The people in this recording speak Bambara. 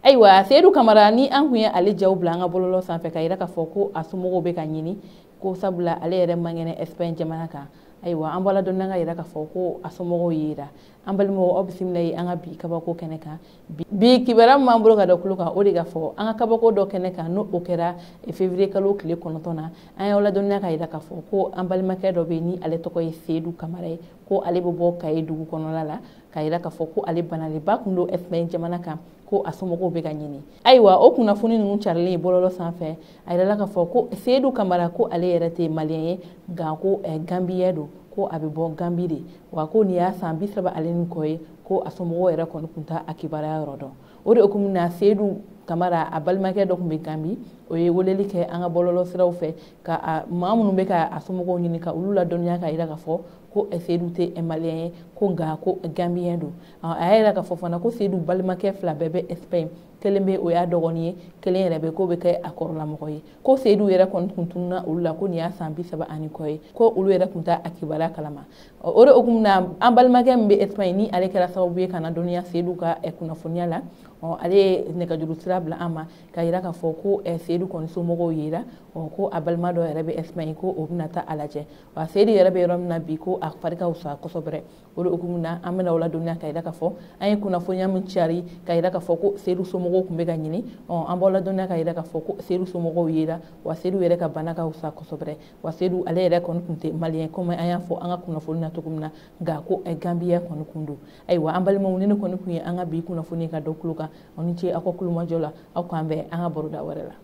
Ayiwa Seydou Camara ni an kun ye ale jaw bila an ka bololɔ sanfɛ ka yira ka fɔ ko a somɔgɔw bɛ ka ɲini ko sabula ale yɛrɛ man kɛnɛ Espagne jamana kan. Ayiwa an bɔra dɔɔni ka yira ka fɔ ko a somɔgɔw yera. An balimaw aw bisimila ye an ka bi kabako kɛnɛ kan. Bi kibaruya min b'an bolo ka da kulo kan o de ka fɔ an ka kabako dɔ kɛnɛ kan n'o kɛra février kalo tile 9 na an y'aw ladɔnniya ka yira ka fɔ ko an balimakɛ dɔ bɛ ni ale tɔgɔ ye Seydou Camara ye ko ale bɛ bɔ Kayi dugu kɔnɔla la ka yira ka fɔ ko ale banaliba kun don Espagne jamana kan ko a somɔgɔw bɛ ka ɲini. Ayiwa o kunnafoni ninnu carilen bɔlɔlɔ sanfɛ a yirala ka fɔ ko Seydou Camara ko ale yɛrɛ tɛ malien ye nka ko Gambien don ko a bɛ bɔ Gambi de wa ko nin y'a san 34 kɔ ye ko a somɔgɔw yɛrɛ kɔni tun t'a kibaruya yɔrɔ dɔn. O de hukumu na Seydou Camara a balimakɛ dɔ tun bɛ Gambi o ye weleli kɛ an ka bɔlɔlɔ siraw fɛ ka maa minnu bɛ ka a somɔgɔw ɲini ka olu ladɔnniya ka yira ka fɔ ko Seydou tɛ malien ye ko nka ko Gambien don. A y'a yira ka fɔ fana ko Seydou balimakɛ fila bɛɛ bɛ Espagne kelen bɛ o y'a dɔgɔnin ye kelen yɛrɛ bɛ ko bɛ kɛ a kɔrɔlamɔgɔ ye ko Seydou yɛrɛ kɔni tun tununa olu la ko nin y'a san 30 kɔ ye ko olu yɛrɛ tun t'a kibaruya kalama. O de hukumu na an balimakɛ min bɛ Espagne ni ale kɛra sababu ye ka na dɔnniya Seydou ka kunnafoniya la ale ye nɛgɛjuru sira bila an ma ka yira ka fɔ ko Seydou kɔni somɔgɔw yera ko a balima dɔ yɛrɛ bɛ Espagne ko o bɛna taa a lajɛ wa Seydou yɛrɛ bɛ yɔrɔ min na bi ko a fari ka wusa kosɛbɛ. O de hukumu na an bɛna o ladɔnniya ka yira ka fɔ an ye kunnafoniya min cari ka yira ka fɔ ko Seydou somɔgɔw tun bɛ ka ɲini an b'o ladɔnniya ka yira ka fɔ ko Seydou somɔgɔw yera wa Seydou yɛrɛ ka bana ka wusa kosɛbɛ wa Seydou ale yɛrɛ kɔni tun tɛ malien comme an y'a fɔ an ka kunnafoni na cogo min na nka ko Gambien kɔni kun don. Ayiwa an balimaw ni ne kɔni kun ye an ka bi kunnafoni ka dɔ kulo kan aw ni ce aw ka kulumajɔ la aw k'an bɛn an ka baroda wɛrɛ la.